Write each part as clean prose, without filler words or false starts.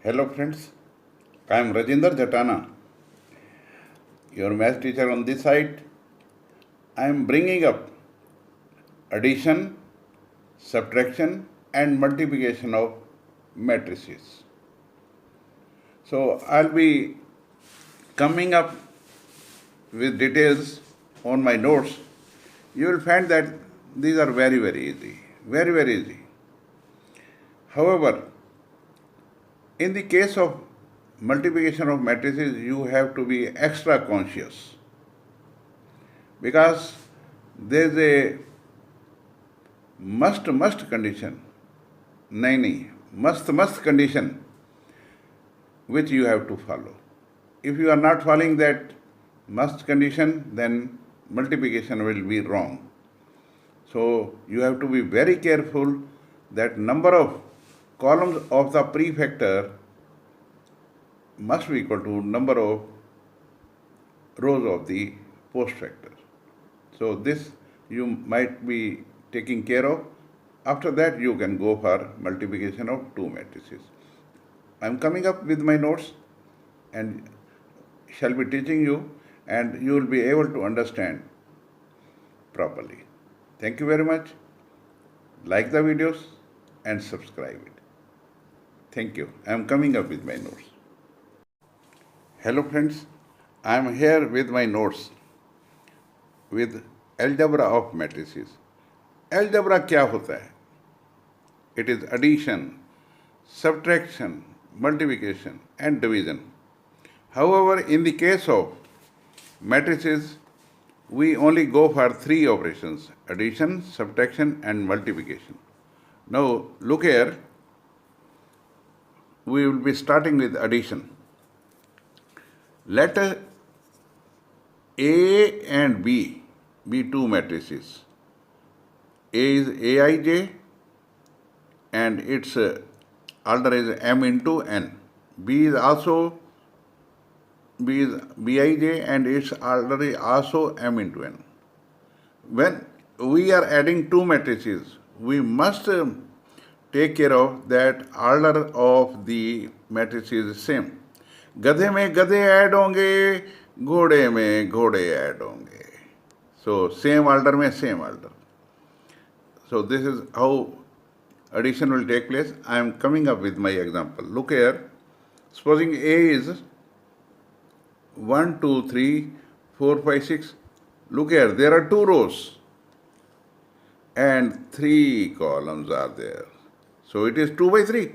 Hello friends, I am Rajinder Jatana, your math teacher on this side. I am bringing up addition, subtraction and multiplication of matrices. So I'll be coming up with details on my notes. You will find that these are very easy, very easy. However, in the case of multiplication of matrices, you have to be extra conscious because there is a must condition, नहीं, must condition which you have to follow. If you are not following that must condition, then multiplication will be wrong. So you have to be very careful that number of columns of the prefactor must be equal to number of rows of the postfactor. So this you might be taking care of. After that you can go for multiplication of two matrices. I am coming up with my notes and shall be teaching you, and you will be able to understand properly. Thank you very much. Like the videos and subscribe it. Thank you. I am coming up with my notes. Hello friends, I am here with my notes with algebra of matrices. Algebra क्या होता है? It is addition, subtraction, multiplication and division. However, in the case of matrices, we only go for three operations: addition, subtraction and multiplication. Now look here, we will be starting with addition. Let A and B be two matrices. A is Aij and its order is m into n. B is Bij and its order is also m into n. When we are adding two matrices, we must take care of that order of the matrices is same. गधे में गधे add होंगे, घोड़े में घोड़े add होंगे. So same order में same order. So this is how addition will take place. I am coming up with my example. Look here. Supposing A is 1, 2, 3, 4, 5, 6. Look here. There are two rows and three columns are there. So it is 2 by 3.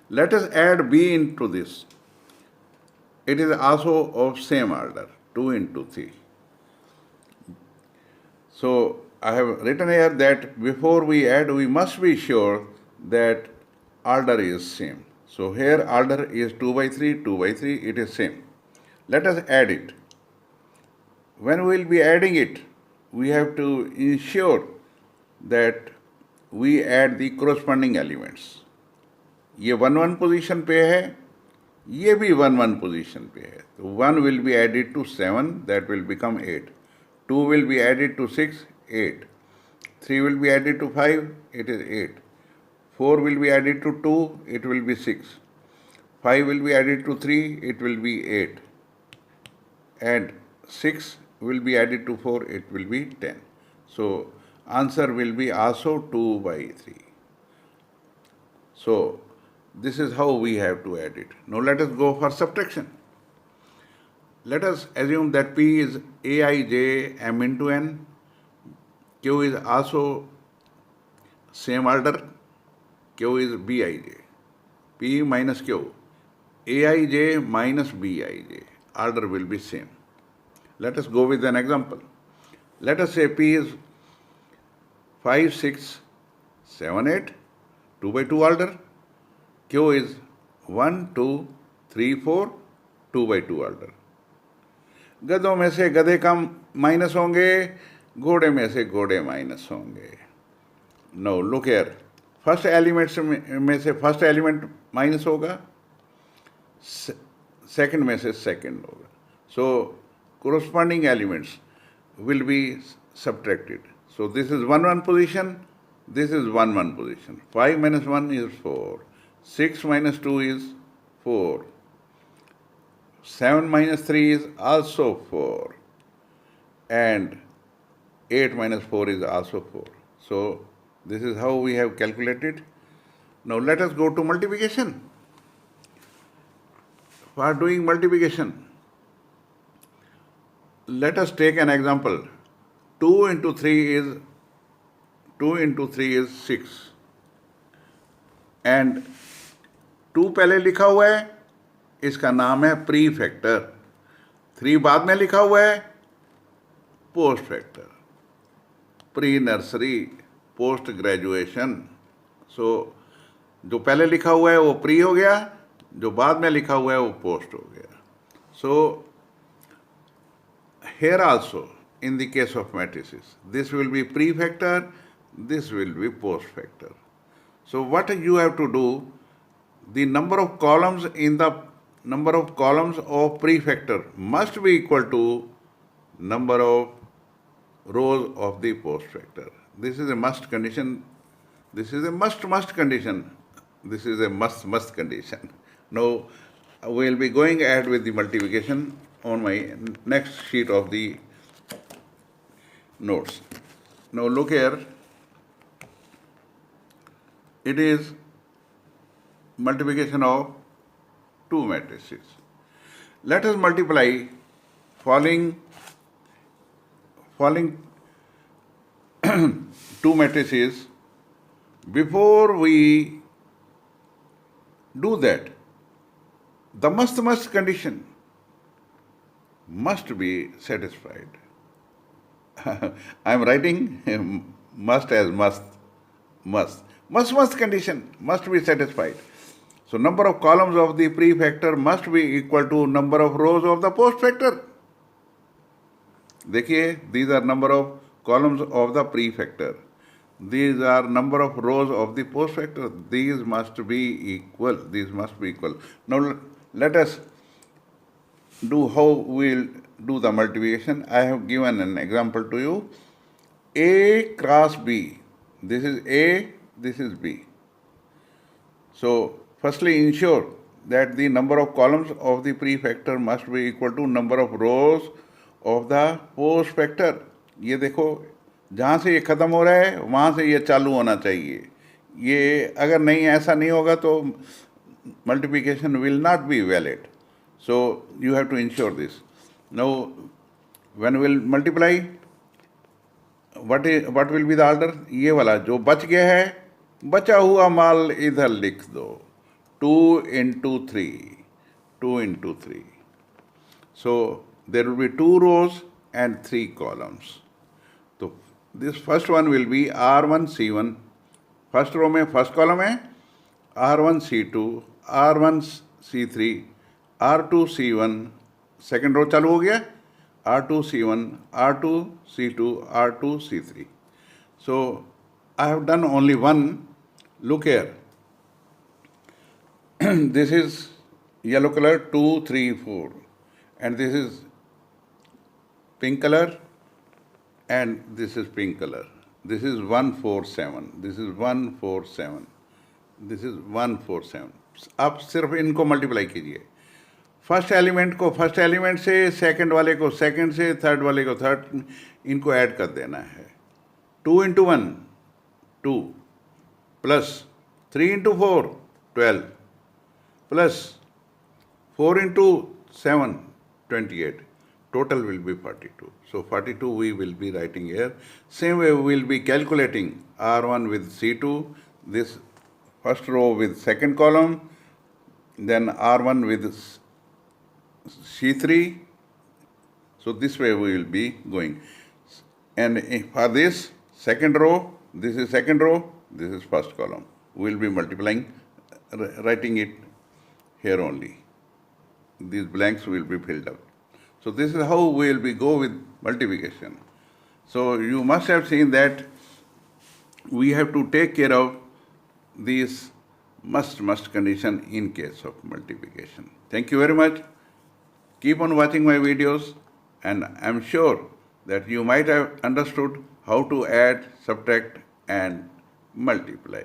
Let us add B into this. It is also of same order, 2 into 3. So I have written here that before we add, we must be sure that order is same. So here order is 2 by 3, 2 by 3, it is same. Let us add it. When we will be adding it, we have to ensure that we add the corresponding elements. ये 1 position पे है, ये भी 1 position पे है. So 1 will be added to 7, that will become 8. 2 will be added to 6, 8. 3 will be added to 5, it is 8. 4 will be added to 2, it will be 6. 5 will be added to 3, it will be 8. And 6 will be added to 4, it will be 10. So answer will be also 2 by 3. So this is how we have to add it. Now let us go for subtraction. Let us assume that P is Aij m into n. Q is also same order. Q is Bij. P minus Q. Aij minus Bij. Order will be same. Let us go with an example. Let us say P is 5, 6, 7, 8. 2 by 2 order. Q is 1, 2, 3, 4, 2 by 2 order. गधों में से गधे कम minus होंगे, घोड़े में से घोड़े minus होंगे. Now look here. First elements में से फर्स्ट एलिमेंट माइनस होगा, सेकंड में से सेकंड होगा. सो corresponding elements will be subtracted. So this is 1 position, this is 1 position. 5 minus 1 is 4. 6 minus 2 is 4. 7 minus 3 is also 4. And 8 minus 4 is also 4. So this is how we have calculated. Now let us go to multiplication. For doing multiplication, let us take an example. 2 into 3 is 6. And 2 पहले लिखा हुआ है, इसका नाम है pre factor. 3 बाद में लिखा हुआ है, post facto. Pre nursery, post graduation. So जो पहले लिखा हुआ है वो प्री हो गया, जो बाद में लिखा हुआ है वो पोस्ट हो गया. सो here also, in the case of matrices, this will be prefactor, this will be post factor. So what you have to do, the number of columns in the number of columns of prefactor must be equal to number of rows of the post factor. This is a must condition. This is a must condition. This is a must condition. Now we will be going ahead with the multiplication on my next sheet of the notes. Now look here, it is multiplication of two matrices. Let us multiply following two matrices. Before we do that, the must condition must be satisfied. I am writing must as must condition must be satisfied. So number of columns of the prefactor must be equal to number of rows of the post factor. देखिए, these are number of columns of the prefactor. These are number of rows of the post factor. These must be equal. These must be equal. Now let us do how we will do the multiplication. I have given an example to you. A cross B. This is A, this is B. So firstly ensure that the number of columns of the prefactor must be equal to number of rows of the post factor. ये देखो, जहाँ से ये ख़त्म हो रहा है वहाँ से ये चालू होना चाहिए. ये अगर नहीं, ऐसा नहीं होगा तो multiplication will not be valid. So you have to ensure this. Now when we will multiply, what will be the order? ये वाला जो बच गया है, बचा हुआ माल इधर लिख दो. 2 into 3. 2 into 3. So there will be 2 rows and 3 columns. So this first one will be R1 C1. First row में first column है R1 C2, R1 C3, R2 C1. Second row चालू हो गया, R2 C1, R2 C2, R2 C3. So I have done only one. Look here. This is yellow color 2, 3, 4, and this is pink color, and this is pink color. This is 1, 4, 7. This is 1, 4, 7. This is 1, 4, 7. आप सिर्फ इनको multiply कीजिए. First element को first element से, second वाले को second से, third वाले को थर्ड, इनको ऐड कर देना है. 2 into 1 2 plus 3 into 4 12 plus 4 into 7 28. Total will be 42. So 42 we will be writing here. Same way we will be calculating R1 with C2, this first row with second column, then R1 with C3. So this way we will be going. And for this second row, this is second row, this is first column. We will be multiplying, writing it here only. These blanks will be filled up. So this is how we will be go with multiplication. So you must have seen that we have to take care of these must condition in case of multiplication. Thank you very much. Keep on watching my videos, and I am sure that you might have understood how to add, subtract and multiply.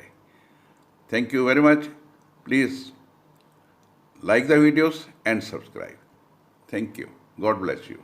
Thank you very much. Please like the videos and subscribe. Thank you. God bless you.